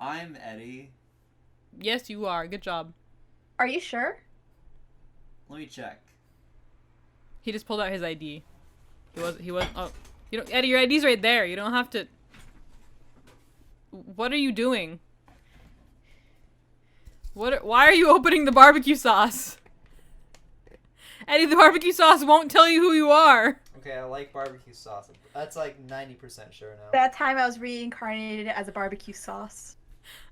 I'm Eddie. Yes, you are. Good job. Are you sure? Let me check. He just pulled out his ID. He was oh. You don't Eddie, your ID's right there. You don't have to. What are you doing? Why are you opening the barbecue sauce? Eddie, the barbecue sauce won't tell you who you are. Okay, I like barbecue sauce. That's like 90% sure now. That time I was reincarnated as a barbecue sauce.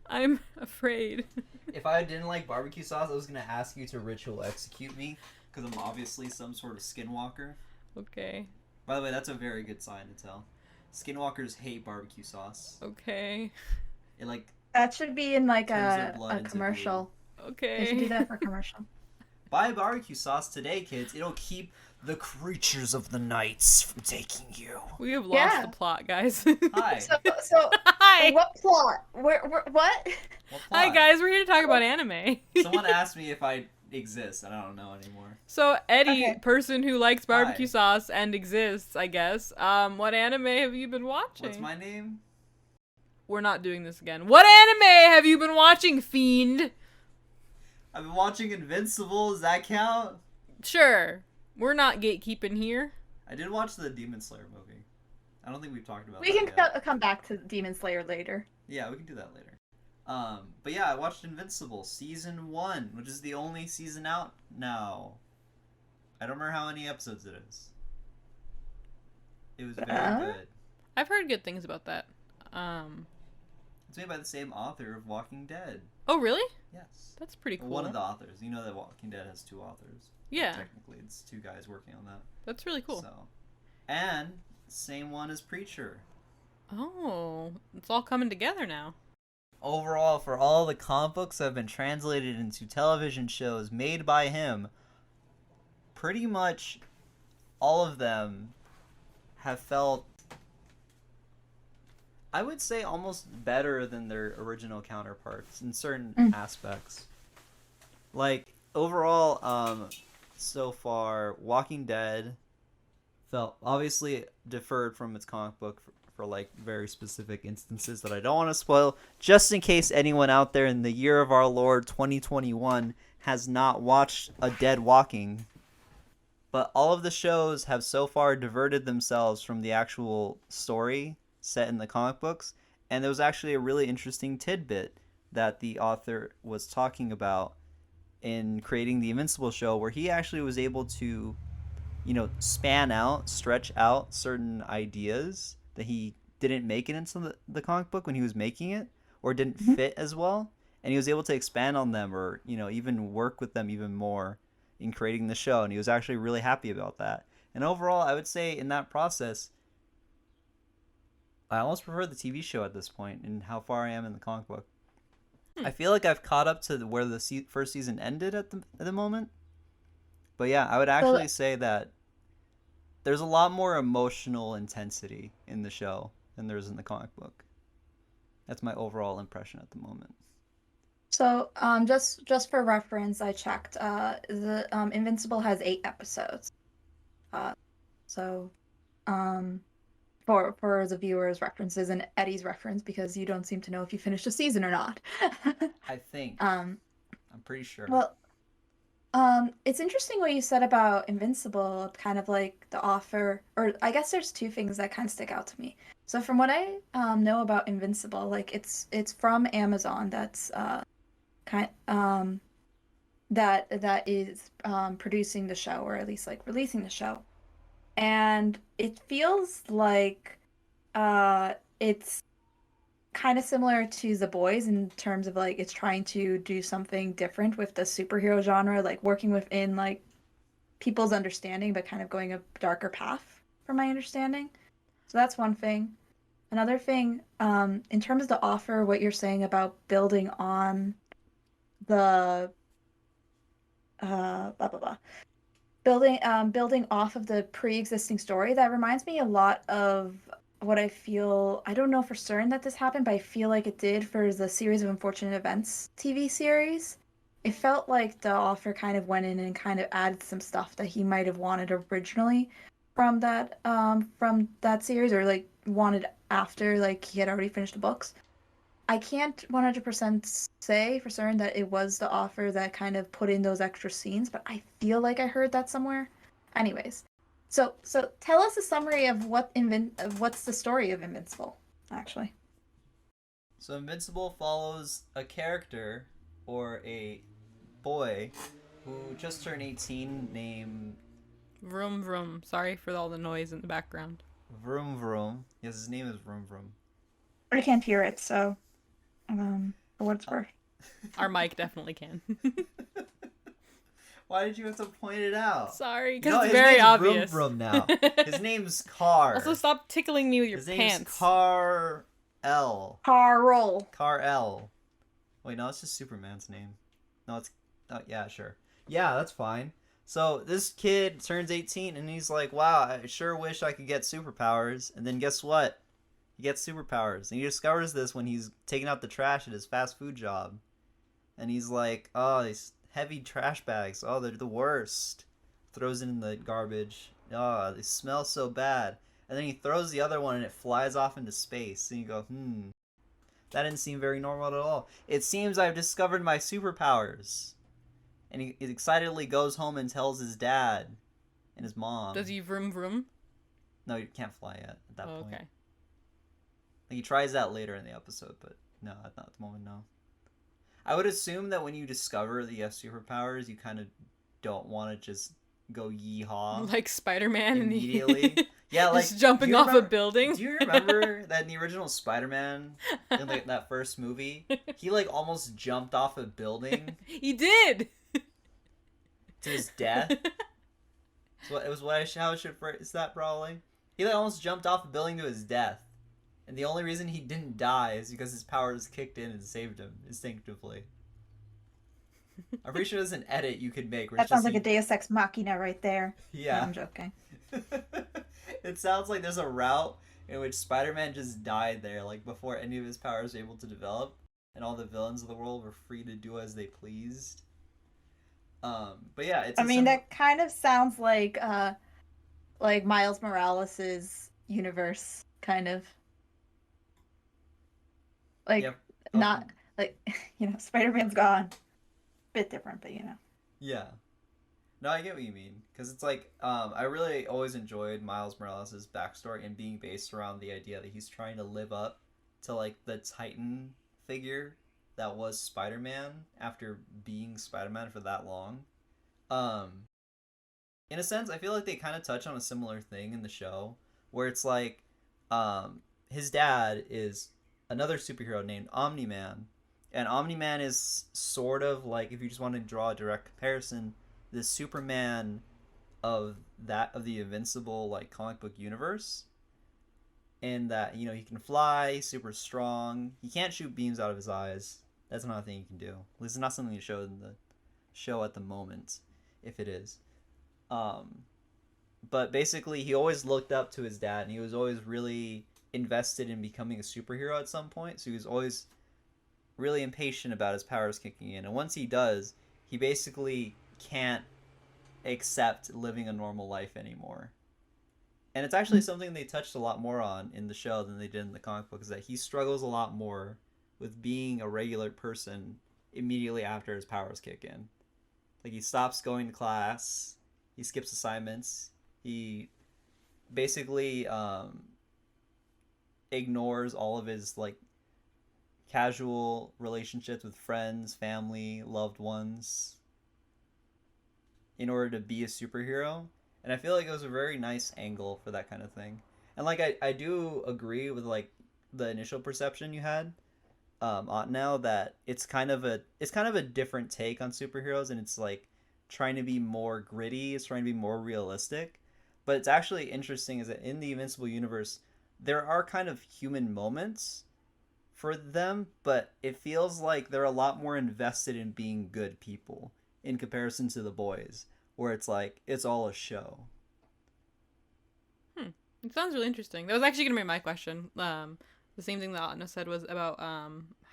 I'm afraid. If I didn't like barbecue sauce, I was gonna ask you to ritual execute me, because I'm obviously some sort of skinwalker. Okay. By the way, that's a very good sign to tell. Skinwalkers hate barbecue sauce. Okay. It like That should be in like turns their a blood into commercial. Okay. They should do that for a commercial. buy barbecue sauce today, kids. It'll keep the creatures of the nights from taking you. We have lost Yeah. the plot, guys. Hi. So Hi. what plot? Where what? What Hi, plot? guys. We're here to talk about anime. Someone asked me if I exist, and I don't know anymore. So Eddie, Okay. person who likes barbecue Hi. sauce and exists, I guess. What anime have you been watching? What's my name? We're not doing this again. What anime have you been watching, fiend? I've been watching Invincible. Does that count? Sure. We're not gatekeeping here. I did watch the Demon Slayer movie. I don't think we've talked about We that can yet. come back to Demon Slayer later. Yeah, we can do that later. But yeah, I watched Invincible season 1, which is the only season out now. I don't remember how many episodes it is. It was very good. I've heard good things about that. It's made by the same author of Walking Dead. Oh, really? Yes. That's pretty cool. One of the authors. You know that Walking Dead has 2 authors. Yeah, Technically, it's 2 guys working on that. that's really cool. So, and same one as Preacher. Oh, it's all coming together now. Overall, for all the comic books that have been translated into television shows made by him, pretty much all of them have felt, I would say, almost better than their original counterparts in certain aspects. Like, overall, so far, Walking Dead felt obviously deferred from its comic book for like very specific instances that I don't want to spoil, just in case anyone out there in the year of our Lord 2021 has not watched A Dead Walking. But all of the shows have so far diverted themselves from the actual story set in the comic books, and there was actually a really interesting tidbit that the author was talking about in creating the Invincible show, where he actually was able to, stretch out certain ideas that he didn't make it into the comic book when he was making it, or didn't fit as well, and he was able to expand on them, or even work with them even more in creating the show, and he was actually really happy about that. And overall, I would say in that process, I almost prefer the TV show at this point and how far I am in the comic book. I feel like I've caught up to where the first season ended at the moment. But yeah, I would actually say that there's a lot more emotional intensity in the show than there is in the comic book. That's my overall impression at the moment. So, just for reference, I checked. The Invincible has 8 episodes. So, for the viewers' references and Eddie's reference, because you don't seem to know if you finished a season or not. I think. Um, I'm pretty sure. well, it's interesting what you said about Invincible, kind of like the author, or I guess there's 2 things that kind of stick out to me. So from what I know about Invincible, like it's from Amazon. That's that is producing the show, or at least like releasing the show, and it feels like it's kind of similar to The Boys in terms of like it's trying to do something different with the superhero genre, like working within like people's understanding, but kind of going a darker path, from my understanding. So that's one thing. Another thing, in terms of the offer, what you're saying about building on the blah blah blah, building off of the pre-existing story, that reminds me a lot of what I feel. I don't know for certain that this happened, but I feel like it did for the Series of Unfortunate Events TV series. It felt like the author kind of went in and kind of added some stuff that he might have wanted originally from that series, or like wanted after like he had already finished the books. I can't 100% say for certain that it was the author that kind of put in those extra scenes, but I feel like I heard that somewhere. Anyways, so tell us a summary of what's the story of Invincible, actually. So Invincible follows a character or a boy who just turned 18 named Vroom vroom. Sorry for all the noise in the background. Vroom Vroom. Yes, his name is Vroom Vroom. I can't hear it, so for what it's worth. Our mic definitely can. Why did you have to point it out? Sorry, because No, it's his very name's obvious. Vroom Vroom now. His name's Car. Also, stop tickling me with your His name's pants. Car L. Carl. Car L. Wait, no, it's just Superman's name. No, it's... Oh, yeah, sure. Yeah, that's fine. So, this kid turns 18, and he's like, wow, I sure wish I could get superpowers. And then guess what? He gets superpowers. And he discovers this when he's taking out the trash at his fast food job. And he's like, oh, these heavy trash bags. Oh, they're the worst. Throws it in the garbage. Oh, they smell so bad. And then he throws the other one, and it flies off into space. And you go, that didn't seem very normal at all. It seems I've discovered my superpowers. And he excitedly goes home and tells his dad and his mom. Does he vroom vroom? No, you can't fly yet at that point. Okay. Like, he tries that later in the episode, but no, not at the moment, no. I would assume that when you discover that you have superpowers, you kind of don't want to just go yeehaw Like Spider-Man immediately. Yeah, like just jumping off a building. Do you remember that in the original Spider-Man, in like that first movie, he like almost jumped off a building He did. to his death? So it was how I should phrase that probably. He like almost jumped off a building to his death. And the only reason he didn't die is because his powers kicked in and saved him instinctively. I'm pretty sure there's an edit you could make. Where That sounds like a Deus Ex Machina right there. Yeah. No, I'm joking. It sounds like there's a route in which Spider-Man just died there, like before any of his powers were able to develop, and all the villains of the world were free to do as they pleased. But yeah, it's. I mean, that kind of sounds like Miles Morales's universe, kind of. Like, Yep. not like Spider-Man's gone. Bit different, but Yeah. No, I get what you mean. Because it's like, I really always enjoyed Miles Morales' backstory and being based around the idea that he's trying to live up to, like, the Titan figure that was Spider-Man after being Spider-Man for that long. In a sense, I feel like they kind of touch on a similar thing in the show, where it's like, his dad is another superhero named Omni-Man. And Omni-Man is sort of like, if you just want to draw a direct comparison, the Superman of the Invincible like comic book universe, and that he can fly, super strong. He can't shoot beams out of his eyes. That's not a thing he can do. At least it's not something you showed in the show at the moment, if it is. But basically, he always looked up to his dad, and he was always really invested in becoming a superhero at some point. So he was always really impatient about his powers kicking in, and once he does, he basically can't accept living a normal life anymore. And it's actually something they touched a lot more on in the show than they did in the comic book, is that he struggles a lot more with being a regular person immediately after his powers kick in. Like, he stops going to class, he skips assignments, he basically ignores all of his like casual relationships with friends, family, loved ones in order to be a superhero. And I feel like it was a very nice angle for that kind of thing. And like I do agree with like the initial perception you had now, that it's kind of a different take on superheroes, and it's like trying to be more gritty, it's trying to be more realistic. But it's actually interesting is that in the Invincible universe there are kind of human moments for them, but it feels like they're a lot more invested in being good people in comparison to the boys, where it's like it's all a show. It sounds really interesting. That was actually gonna be my question. The same thing that Atna said was about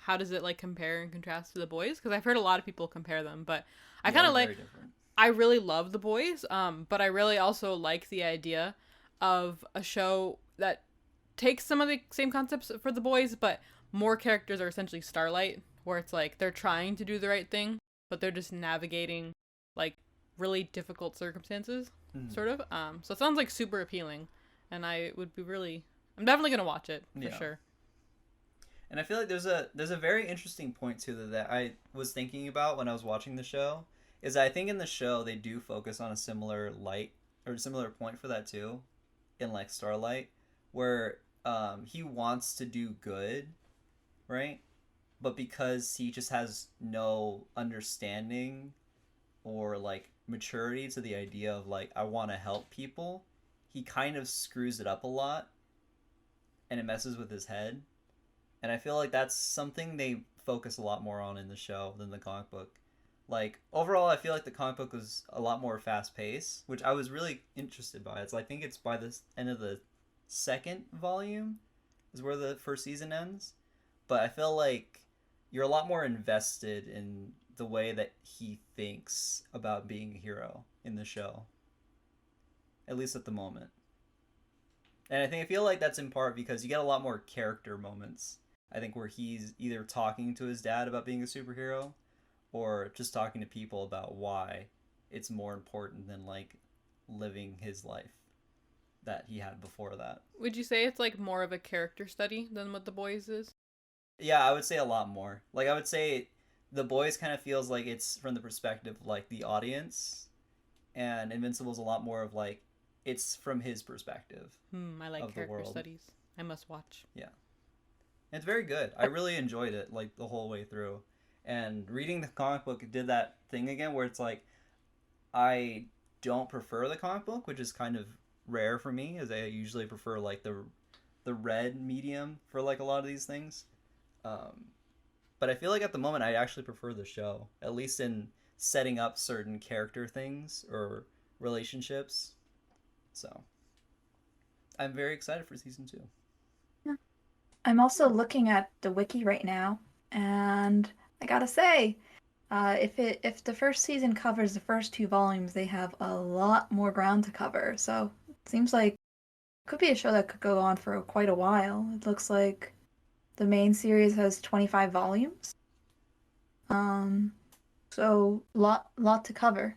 how does it like compare and contrast to the boys? Because I've heard a lot of people compare them, but I kind of like. I really love the boys, but I really also like the idea of a show that takes some of the same concepts for the boys, but more characters are essentially Starlight, where it's like they're trying to do the right thing, but they're just navigating like really difficult circumstances, sort of. So it sounds like super appealing, and I'm definitely gonna watch it for sure. And I feel like there's a very interesting point too that I was thinking about when I was watching the show. Is I think in the show they do focus on a similar light or similar point for that too, in like Starlight, where he wants to do good, right? But because he just has no understanding or like maturity to the idea of like I want to help people, he kind of screws it up a lot, and it messes with his head. And I feel like that's something they focus a lot more on in the show than the comic book. Like overall, I feel like the comic book was a lot more fast paced, which I was really interested by. It's I think it's by the end of the second volume is where the first season ends. But I feel like you're a lot more invested in the way that he thinks about being a hero in the show, at least at the moment. And I feel like that's in part because you get a lot more character moments. I think where he's either talking to his dad about being a superhero, or just talking to people about why it's more important than like living his life that he had before that. Would you say it's like more of a character study than what The Boys is? Yeah, I would say a lot more. Like I would say The Boys kind of feels like it's from the perspective of like the audience, and Invincible's a lot more of like it's from his perspective. I like character studies. I must watch. Yeah. It's very good. I really enjoyed it like the whole way through. And reading the comic book did that thing again where it's like I don't prefer the comic book, which is kind of rare for me, as I usually prefer like the red medium for like a lot of these things. But I feel like at the moment I actually prefer the show, at least in setting up certain character things or relationships. So I'm very excited for season 2. Yeah. I'm also looking at the wiki right now, and I gotta say, if the first season covers the first 2 volumes, they have a lot more ground to cover. So it seems like it could be a show that could go on for quite a while. It looks like the main series has 25 volumes. So lot to cover.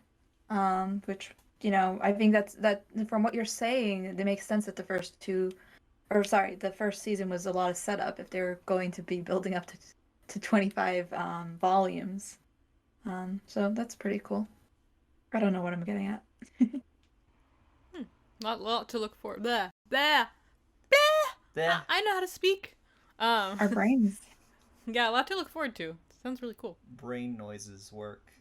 Which, I think that from what you're saying, it makes sense that the first season was a lot of setup if they're going to be building up to 25 volumes. So that's pretty cool. I don't know what I'm getting at. Lot to look for. Blah. I know how to speak. Our brains. Yeah, a lot to look forward to. Sounds really cool. Brain noises work.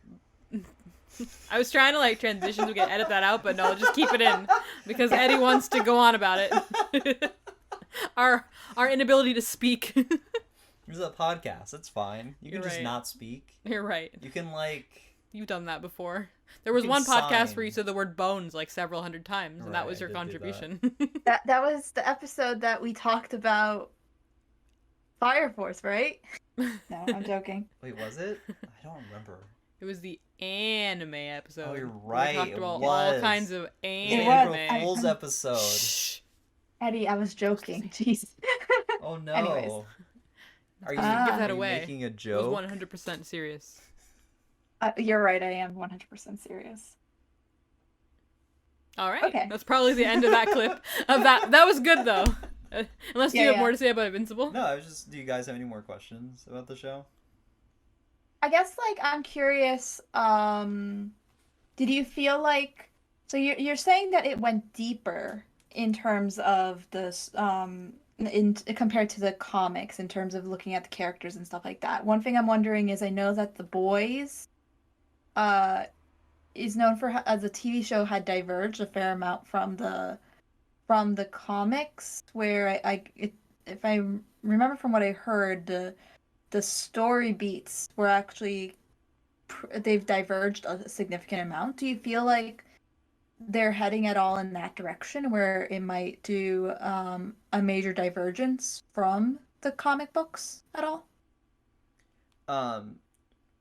I was trying to like transition so we could edit that out, but no, just keep it in because Eddie wants to go on about it. our inability to speak. There's a podcast. That's fine. You can just not speak. You're right. You can You've done that before. There was one podcast where you said the word bones like several hundred times, and that was your contribution. That was the episode that we talked about Fire Force, right? No, I'm joking. Wait, was it? I don't remember. It was the anime episode. Oh, you're right. We talked about all kinds of anime. April Fool's episode. Shh. Eddie, I was joking. Jeez. Oh no. Anyways. Are you give that away. Making a joke? It was 100% serious. You're right. I am 100% serious. All right. Okay. That's probably the end of that clip. Of that. That was good though. Unless you have more to say about Invincible. No, I was just. Do you guys have any more questions about the show? I guess I'm curious. Did you feel like so you're saying that it went deeper in terms of this in compared to the comics in terms of looking at the characters and stuff like that. One thing I'm wondering is I know that The Boys is known for as a TV show had diverged a fair amount from the comics where if I remember from what I heard the story beats were actually they've diverged a significant amount. Do you feel like they're heading at all in that direction where it might do a major divergence from the comic books at all?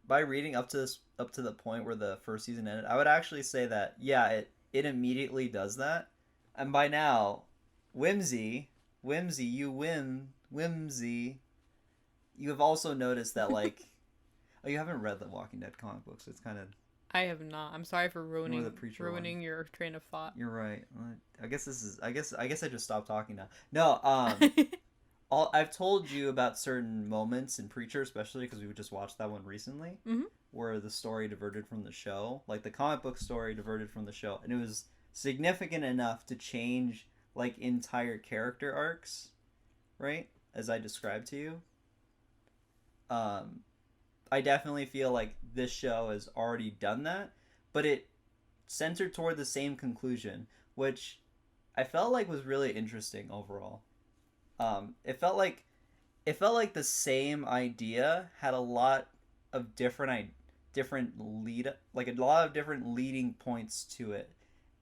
By reading up to the point where the first season ended, I would actually say that it immediately does that. And by now, Whimsy, you win, Whimsy. you have also noticed that like, oh, you haven't read the Walking Dead comic books. It's kind of I have not. I'm sorry for nor the preacher ruining one. your train of thought. You're right. I guess this is. I guess I just stopped talking now. No. All I've told you about certain moments in Preacher, especially because we just watched that one recently, Hmm. where the story diverted from the show, like the comic book story diverted from the show, and it was significant enough to change like entire character arcs, right? As I described to you. Um, I definitely feel like this show has already done that, but it centered toward the same conclusion, which I felt like was really interesting overall. It felt like the same idea had a lot of different lead like a lot of different leading points to it,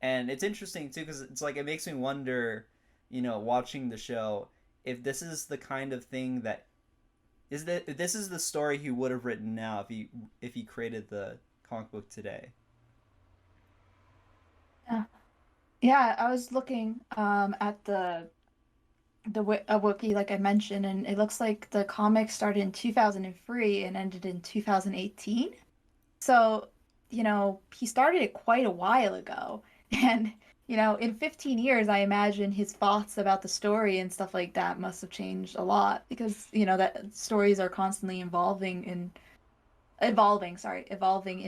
and it's interesting too because it's like it makes me wonder, watching the show, if this is the kind of thing that is that if this is the story he would have written now if he created the comic book today. Yeah. Yeah, I was looking at a wiki like I mentioned, and it looks like the comic started in 2003 and ended in 2018. So, he started it quite a while ago. And, in 15 years, I imagine his thoughts about the story and stuff like that must have changed a lot because, that stories are constantly evolving in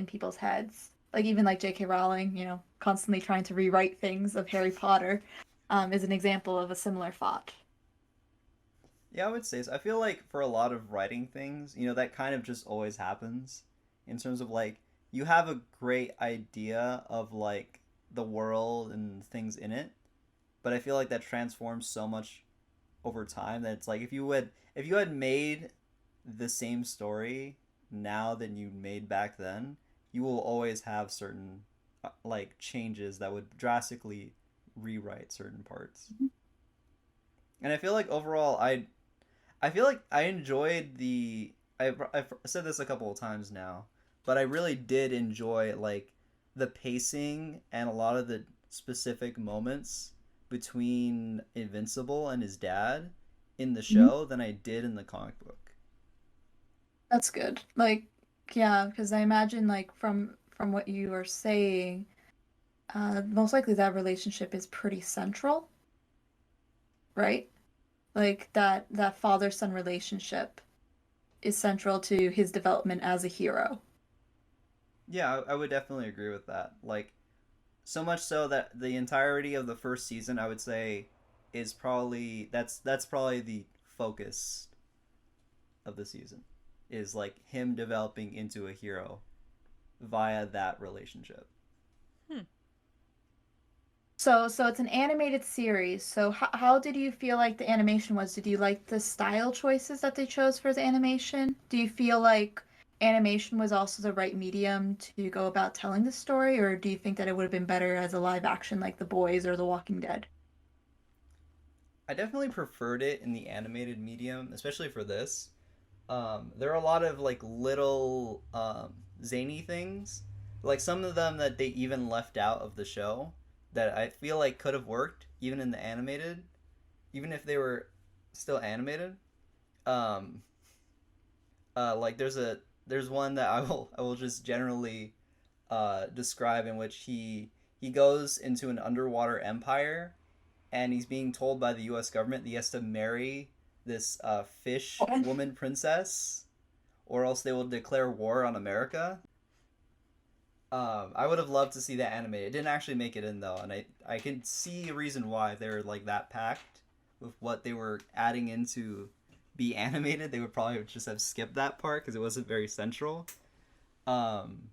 people's heads. Like even like J.K. Rowling, constantly trying to rewrite things of Harry Potter, is an example of a similar thought. Yeah, I would say so. I feel like for a lot of writing things, that kind of just always happens in terms of like you have a great idea of like the world and things in it, but I feel like that transforms so much over time that it's like if you had made the same story now than you made back then, you will always have certain like changes that would drastically rewrite certain parts. And I feel like overall I feel like I enjoyed I've said this a couple of times now, but I really did enjoy like the pacing and a lot of the specific moments between Invincible and his dad in the Mhm. show than I did in the comic book. That's good. Like, yeah, because I imagine like from what you are saying, most likely that relationship is pretty central, right? Like that father-son relationship is central to his development as a hero. Yeah, I would definitely agree with that. Like so much so that the entirety of the first season, I would say, is probably that's probably the focus of the season, is like him developing into a hero via that relationship. Hmm. So it's an animated series. So how did you feel like the animation was? Did you like the style choices that they chose for the animation? Do you feel like animation was also the right medium to go about telling the story, or do you think that it would have been better as a live action like The Boys or The Walking Dead? I definitely preferred it in the animated medium, especially for this. There are a lot of like little zany things, like some of them that they even left out of the show that I feel like could have worked even in the animated, even if they were still animated. Um, like there's one that I will just generally describe in which he goes into an underwater empire and he's being told by the U.S. government that he has to marry this fish Okay. woman princess, or else they will declare war on America. I would have loved to see that animated. It didn't actually make it in though, and I can see a reason why they're like that packed with what they were adding into be animated. They would probably just have skipped that part because it wasn't very central. Um,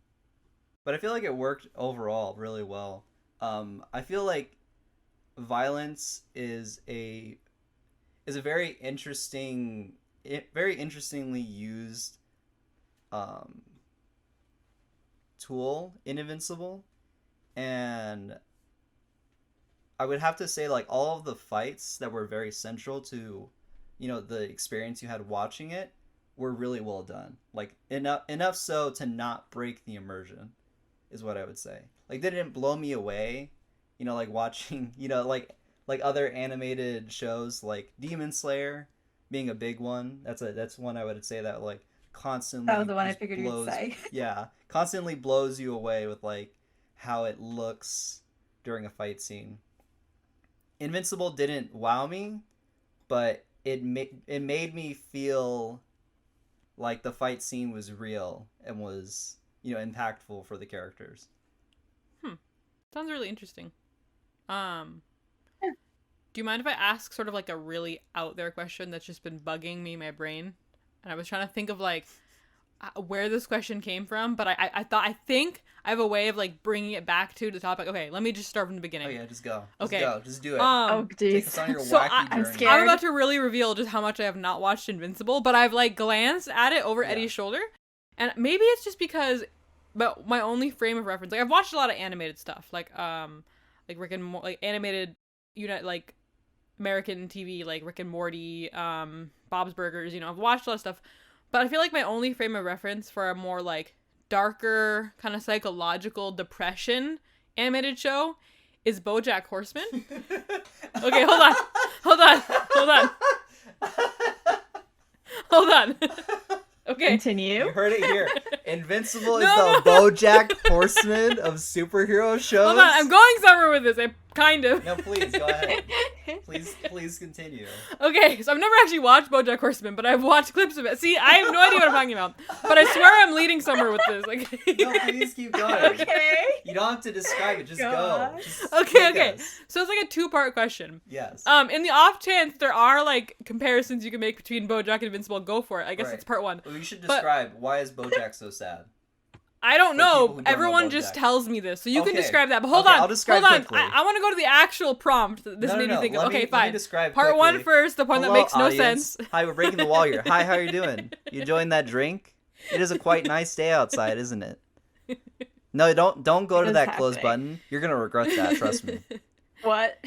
but I feel like it worked overall really well. I feel like violence is a very interestingly used um, tool in Invincible, and I would have to say like all of the fights that were very central to, the experience you had watching it were really well done. Like enough so to not break the immersion is what I would say. Like they didn't blow me away, like watching, like other animated shows like Demon Slayer. being a big one. That's one I would say that like That constantly was the one I just figured blows. you'd say. Yeah, constantly blows you away with like how it looks during a fight scene. Invincible didn't wow me, but it made me feel like the fight scene was real and was, impactful for the characters. Sounds really interesting. Do you mind if I ask sort of like a really out there question that's just been bugging me in my brain? And I was trying to think of like where this question came from, but I think I have a way of like bringing it back to the topic. Okay, let me just start from the beginning. Oh yeah, just go. Okay. Go. Just do it. Oh, Take us jeez. on your So wacky I'm journey. scared. I'm about to really reveal just how much I have not watched Invincible, but I've like glanced at it over Eddie's shoulder, and maybe it's just because, but my only frame of reference, like I've watched a lot of animated stuff, like Rick and like animated, like American TV, like Rick and Morty, Bob's Burgers. I've watched a lot of stuff, but I feel like my only frame of reference for a more like darker kind of psychological depression animated show is BoJack Horseman. Okay, hold on. Okay. Continue. You heard it here. Invincible is the BoJack Horseman of superhero shows. Hold on, I'm going somewhere with this. I kind of. No, please go ahead. Please continue. Okay, so I've never actually watched BoJack Horseman, but I've watched clips of it. See, I have no idea what I'm talking about, but I swear I'm leading somewhere with this. Like, No, please keep going. Okay. You don't have to describe it. Just go. Just okay. take us. So it's like a two-part question. Yes. In the off chance there are like comparisons you can make between BoJack and Invincible, go for it. I guess Right. it's part one. Well, you should describe why is BoJack so sad. I don't For people know. who don't know Everyone BoJack. just tells me this, so you can Okay. describe that. But hold Okay, on, I'll describe hold on. quickly. I want to go to the actual prompt that this made me think of. Okay, Let fine. me describe Part quickly. one first, the one that Hello, makes no audience. sense. Hi, we're breaking the wall here. Hi, how are you doing? You enjoying that drink? It is a quite nice day outside, isn't it? No, don't go It to is that close happening. button. You're gonna regret that. Trust me. What?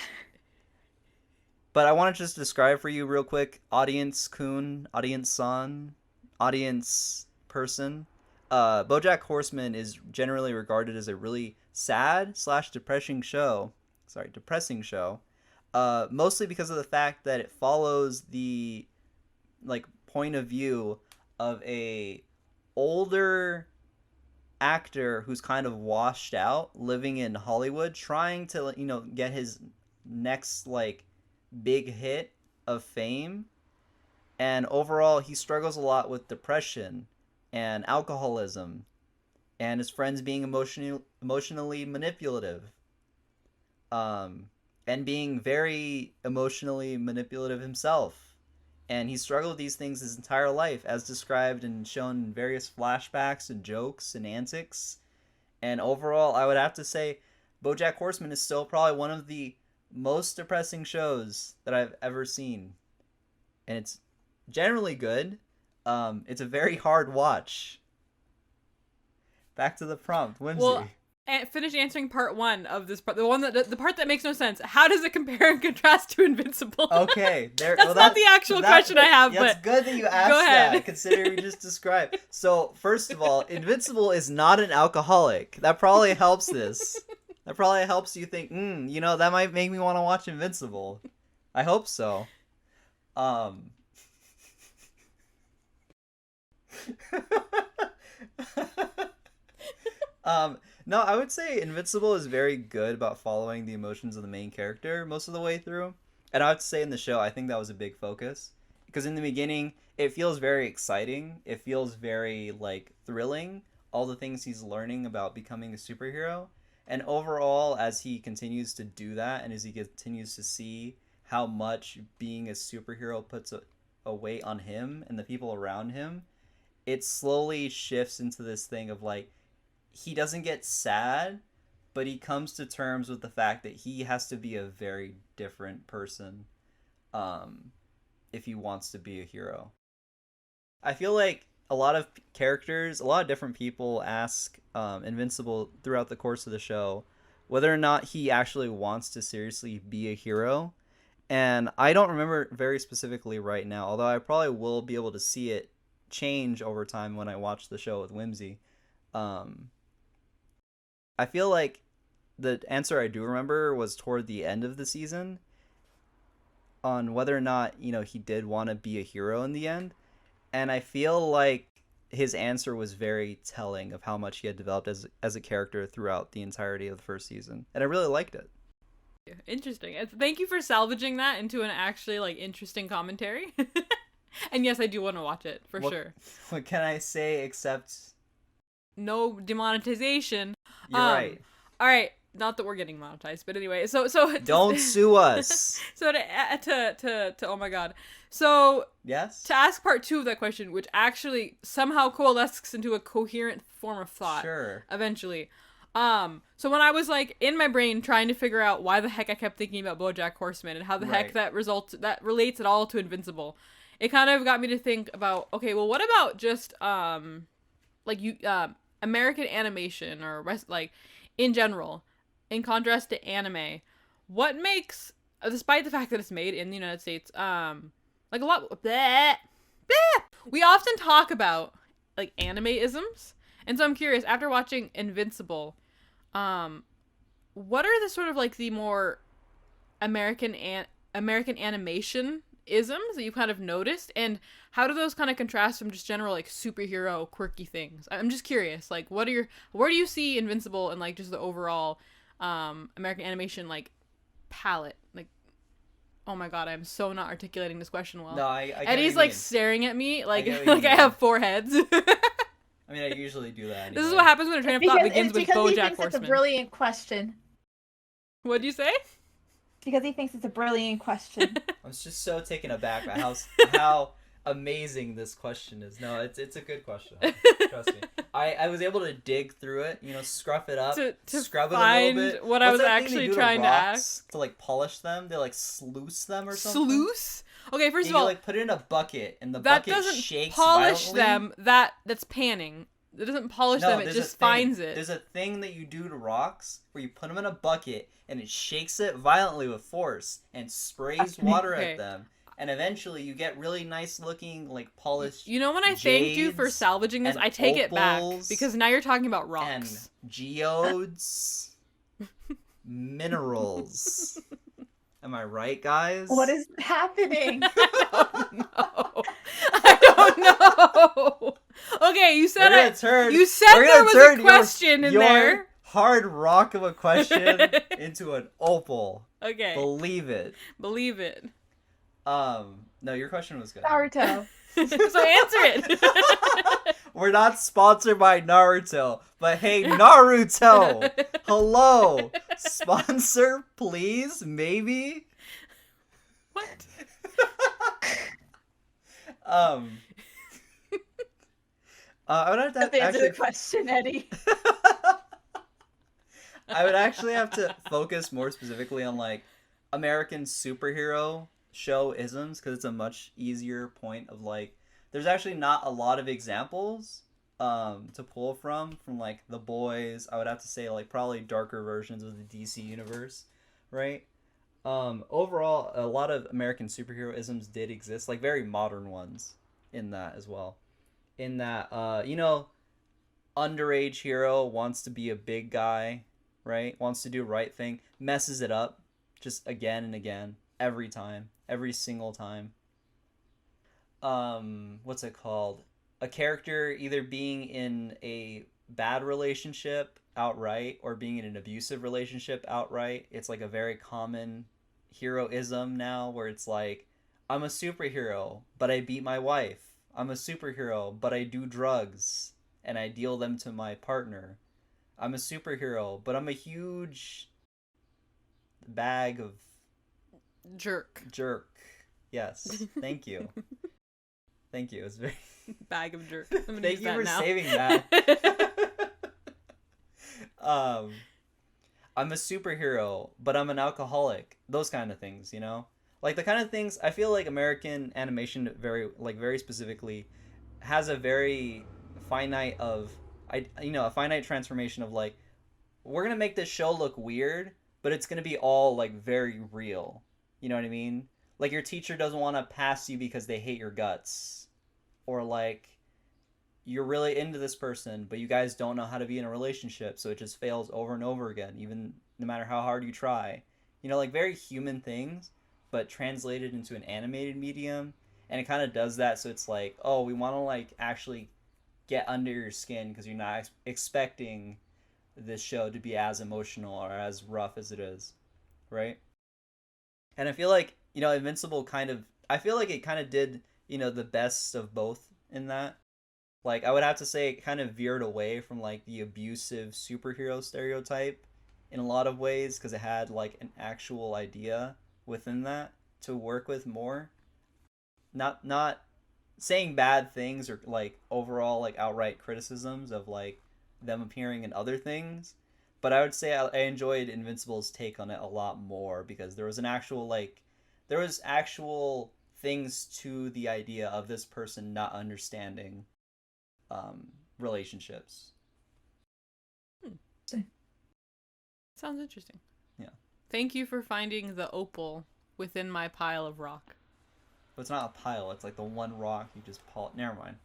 But I want to just describe for you real quick, audience Kun, audience San, audience person. BoJack Horseman is generally regarded as a really sad / depressing show. Depressing show. Mostly because of the fact that it follows the like point of view of a older actor who's kind of washed out, living in Hollywood, trying to get his next like big hit of fame, and overall he struggles a lot with depression and alcoholism and his friends being emotionally manipulative, and being very emotionally manipulative himself, and he struggled with these things his entire life, as described and shown in various flashbacks and jokes and antics. And overall, I would have to say BoJack Horseman is still probably one of the most depressing shows that I've ever seen, and it's generally good. It's a very hard watch. Back to the prompt, Whimsy. Well, finish answering part one of this part. The part that makes no sense. How does it compare and contrast to Invincible? Okay, there. That's not the actual question I have, It's but good that you asked go ahead. that, considering we just described. So, first of all, Invincible is not an alcoholic. That probably helps this. That probably helps you think, that might make me want to watch Invincible. I hope so. No, I would say Invincible is very good about following the emotions of the main character most of the way through. And I would say in the show, I think that was a big focus. Because in the beginning, it feels very exciting. It feels very, thrilling. All the things he's learning about becoming a superhero. And overall, as he continues to do that, and as he continues to see how much being a superhero puts a weight on him and the people around him, it slowly shifts into this thing of, he doesn't get sad, but he comes to terms with the fact that he has to be a very different person if he wants to be a hero. I feel like a lot of characters, a lot of different people ask Invincible throughout the course of the show whether or not he actually wants to seriously be a hero. And I don't remember very specifically right now, although I probably will be able to see it change over time when I watch the show with Whimsy. I feel like the answer I do remember was toward the end of the season. on whether or not, he did want to be a hero in the end. And I feel like his answer was very telling of how much he had developed as a character throughout the entirety of the first season. And I really liked it. Interesting. Thank you for salvaging that into an actually like interesting commentary. And yes, I do want to watch it for sure. What can I say except no demonetization? You're right. All right, not that we're getting monetized, but anyway. So don't sue us. So to oh my god. So yes. To ask part 2 of that question, which actually somehow coalesces into a coherent form of thought. Sure. Eventually. So when I was like in my brain trying to figure out why the heck I kept thinking about BoJack Horseman and how the heck that relates at all to Invincible, it kind of got me to think about, okay, well, what about just American animation or like in general, in contrast to anime, what makes, despite the fact that it's made in the United States, like a lot, we often talk about like anime-isms, and so I'm curious, after watching Invincible, what are the sort of like the more American animation isms that you kind of noticed, and how do those kind of contrast from just general like superhero quirky things? I'm just curious, like where do you see Invincible and like just the overall American animation like palette? Like, oh my god, I'm so not articulating this question well. No, I Eddie's like staring at me like I have 4 heads. I mean, I usually do that anyway. This is what happens when a train of thought begins with BoJack Horseman. Because he thinks it's a brilliant question. What'd you say? Because he thinks it's a brilliant question. I'm just so taken aback by how amazing this question is. No, it's a good question. Trust me. I was able to dig through it, scruff it up, to scrub it find a little bit. What I was actually trying to ask. To like polish them, they like sluice them or something. Sluice? Okay, first of all, like put it in a bucket and the that bucket doesn't shakes polish violently. them. That's panning. It doesn't polish them. It just finds it. There's a thing that you do to rocks where you put them in a bucket and it shakes it violently with force and sprays water at them. And eventually you get really nice looking, like, polished when I thanked you for salvaging this, I take it back. Because now you're talking about rocks. And geodes. Minerals. Am I right, guys? What is happening? I don't know. Okay, you said there was a question in there. Hard rock of a question into an opal. Okay. Believe it. No, your question was good. Naruto. So answer it. We're not sponsored by Naruto, but hey, Naruto, hello, sponsor, please, maybe. What? I would have to answer the question, Eddie. I would actually have to focus more specifically on like American superhero show isms, because it's a much easier point of like, there's actually not a lot of examples to pull from like The Boys. I would have to say like probably darker versions of the DC universe, right? Overall, a lot of American superhero isms did exist, like very modern ones in that as well. In that, underage hero wants to be a big guy, right? Wants to do right thing, messes it up just again and again, every time, every single time. What's it called? A character either being in a bad relationship outright or being in an abusive relationship outright. It's like a very common heroism now, where it's like, I'm a superhero, but I beat my wife. I'm a superhero, but I do drugs and I deal them to my partner. I'm a superhero, but I'm a huge bag of jerk. Yes. Thank you. Thank you. It's very bag of jerk. Thank you for saving that. I'm a superhero, but I'm an alcoholic. Those kind of things, Like the kind of things I feel like American animation very specifically has a very finite a finite transformation of like, we're going to make this show look weird, but it's going to be all like very real. You know what I mean? Like your teacher doesn't want to pass you because they hate your guts. Or like you're really into this person, but you guys don't know how to be in a relationship, so it just fails over and over again, even no matter how hard you try. Like very human things. but translated into an animated medium, and it kind of does that. So it's like, oh, we want to like actually get under your skin because you're not expecting this show to be as emotional or as rough as it is, right? And I feel like, Invincible I feel like it kind of did, the best of both in that. Like, I would have to say it kind of veered away from, like, the abusive superhero stereotype in a lot of ways because it had, like, an actual idea within that to work with more. Not saying bad things or, like, overall, like, outright criticisms of, like, them appearing in other things. But I would say I enjoyed Invincible's take on it a lot more because there was actual things to the idea of this person not understanding relationships. Sounds interesting. Yeah. Thank you for finding the opal within my pile of rock. But it's not a pile. It's like the one rock you just pull. Never mind.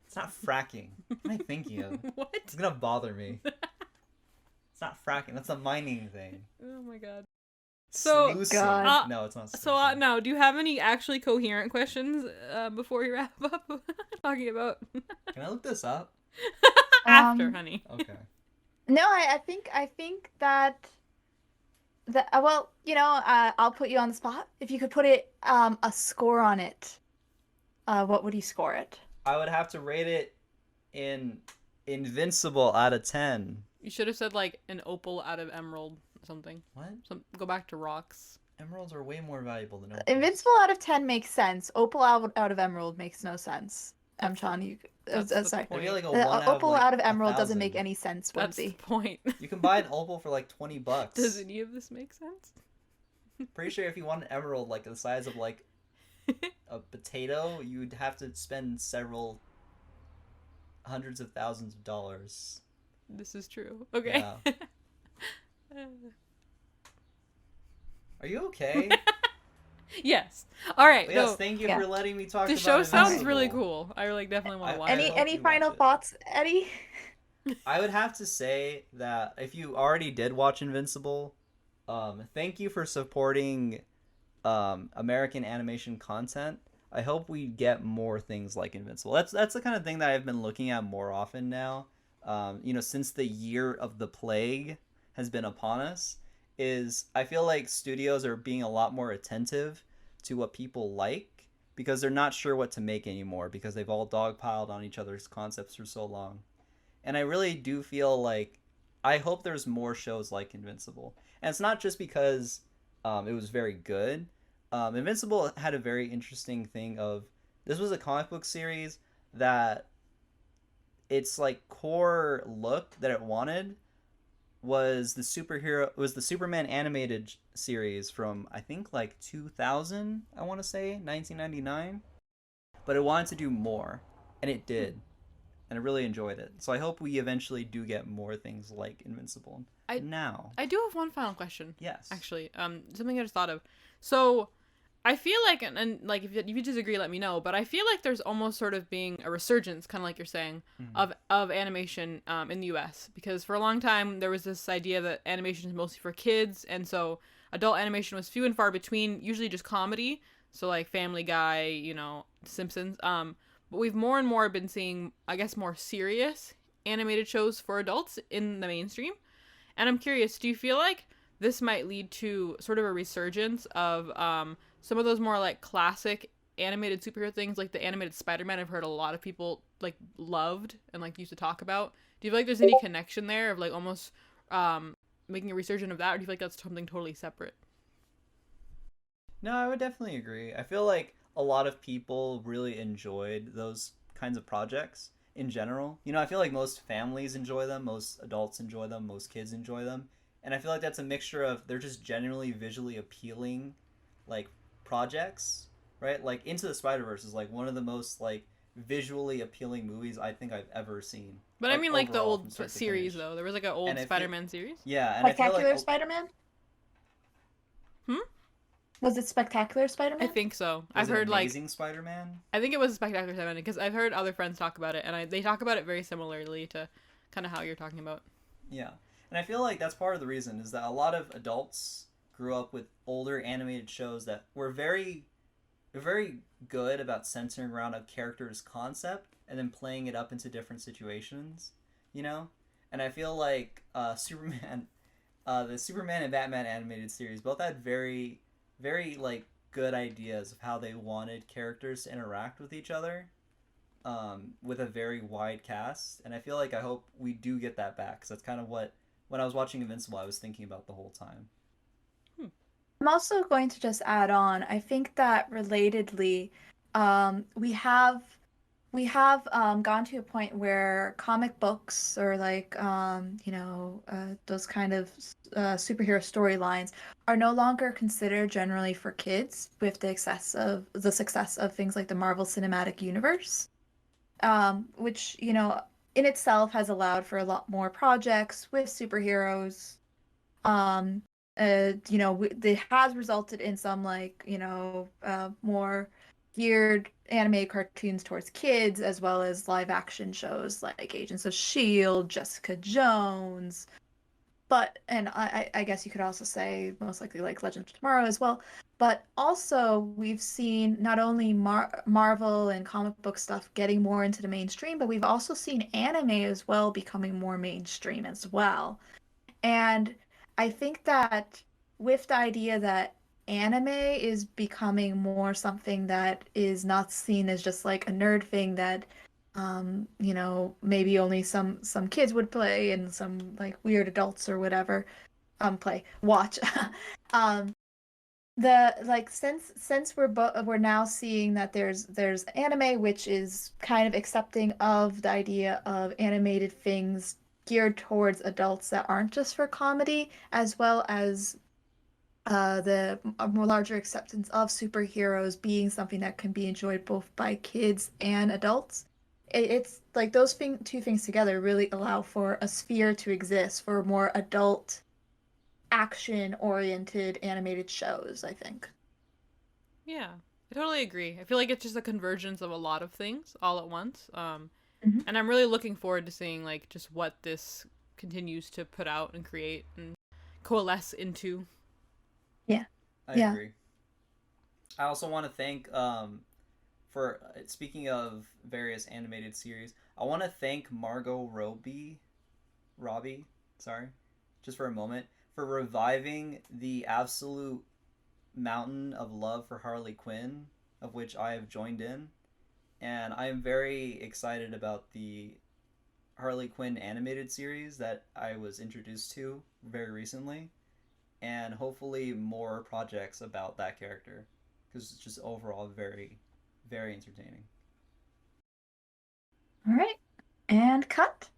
It's not fracking. What am I thinking of? What? It's gonna bother me. It's not fracking. That's a mining thing. Oh my god. So, God. No, it's not. So now, do you have any actually coherent questions before we wrap up? Talking about. Can I look this up? After, honey. Okay. No, I think that well, I'll put you on the spot. If you could put a score on it, what would you score it? I would have to rate it in Invincible out of 10. You should have said like an opal out of emerald or something. What? Go back to rocks. Emeralds are way more valuable than opals. Invincible out of 10 makes sense. Opal out of emerald makes no sense. I'm trying you. Sorry. Maybe like a Opal out of emerald 1,000. doesn't make any sense. That's the point. You can buy an opal for like $20. Does any of this make sense? Pretty sure if you want an emerald like the size of like a potato, you'd have to spend several hundreds of thousands of dollars. This is true. Okay. Yeah. Are you okay? Yes. All right. Yes. Thank you for letting me talk. The show sounds really cool. I like definitely want to watch it. Any final thoughts, Eddie? I would have to say that if you already did watch Invincible, thank you for supporting American animation content. I hope we get more things like Invincible. That's the kind of thing that I've been looking at more often now. Since the year of the plague has been upon us, I feel like studios are being a lot more attentive to what people like because they're not sure what to make anymore because they've all dogpiled on each other's concepts for so long. And I really do feel like I hope there's more shows like Invincible. And it's not just because it was very good. Invincible had a very interesting thing of this was a comic book series that its like core look that it wanted was the Superman animated series from I think like 2000, I want to say 1999, but it wanted to do more and it did, and I really enjoyed it. So I hope we eventually do get more things like Invincible. I do have one final question. Yes, actually, something I just thought of. So I feel like, and like if you disagree, let me know. But I feel like there's almost sort of being a resurgence, kind of like you're saying, of animation in the U.S. Because for a long time there was this idea that animation is mostly for kids, and so adult animation was few and far between. Usually just comedy, so like Family Guy, Simpsons. But we've more and more been seeing, I guess, more serious animated shows for adults in the mainstream. And I'm curious, do you feel like this might lead to sort of a resurgence of some of those more like classic animated superhero things, like the animated Spider-Man? I've heard a lot of people like loved and like used to talk about. Do you feel like there's any connection there of like almost making a resurgence of that, or do you feel like that's something totally separate? No, I would definitely agree. I feel like a lot of people really enjoyed those kinds of projects in general. I feel like most families enjoy them, most adults enjoy them, most kids enjoy them. And I feel like that's a mixture of they're just generally visually appealing like projects, right? Like Into the Spider-Verse is like one of the most like visually appealing movies I think I've ever seen. But I mean like the old series though. There was like an old Spider-Man series. Yeah, and Spectacular I feel like Spider-Man? Was it Spectacular Spider-Man? I think so. I've heard Amazing Spider-Man? I think it was Spectacular Spider-Man because I've heard other friends talk about it, and they talk about it very similarly to kind of how you're talking about. Yeah. And I feel like that's part of the reason is that a lot of adults grew up with older animated shows that were very good about centering around a character's concept and then playing it up into different situations, you know? And I feel like Superman, the Superman and Batman animated series both had very like good ideas of how they wanted characters to interact with each other, with a very wide cast. And I feel like I hope we do get that back because that's kind of what when I was watching Invincible I was thinking about the whole time. Hmm. I'm also going to just add on, I think that relatedly, um, we have gone to a point where comic books or like those kind of superhero storylines are no longer considered generally for kids with the success of things like the Marvel Cinematic Universe, which in itself has allowed for a lot more projects with superheroes. um it has resulted in some like more geared anime cartoons towards kids, as well as live action shows like Agents of Shield, Jessica Jones. But and I guess you could also say most likely like Legends of Tomorrow as well. But also we've seen not only Marvel and comic book stuff getting more into the mainstream, but we've also seen anime as well becoming more mainstream as well. And I think that with the idea that anime is becoming more something that is not seen as just like a nerd thing that maybe only some kids would play and some like weird adults or whatever watch. um the like since we're now seeing that there's anime which is kind of accepting of the idea of animated things geared towards adults that aren't just for comedy, as well as the a more larger acceptance of superheroes being something that can be enjoyed both by kids and adults. It's like two things together really allow for a sphere to exist for more adult action-oriented animated shows, I think. Yeah, I totally agree. I feel like it's just a convergence of a lot of things all at once. Mhm. And I'm really looking forward to seeing like just what this continues to put out and create and coalesce into. Yeah. I Yeah. agree. I also want to thank for speaking of various animated series. I want to thank Margot Robbie, sorry, just for a moment, for reviving the absolute mountain of love for Harley Quinn, of which I have joined in, and I am very excited about the Harley Quinn animated series that I was introduced to very recently, and hopefully more projects about that character because it's just overall very entertaining. All right. And cut.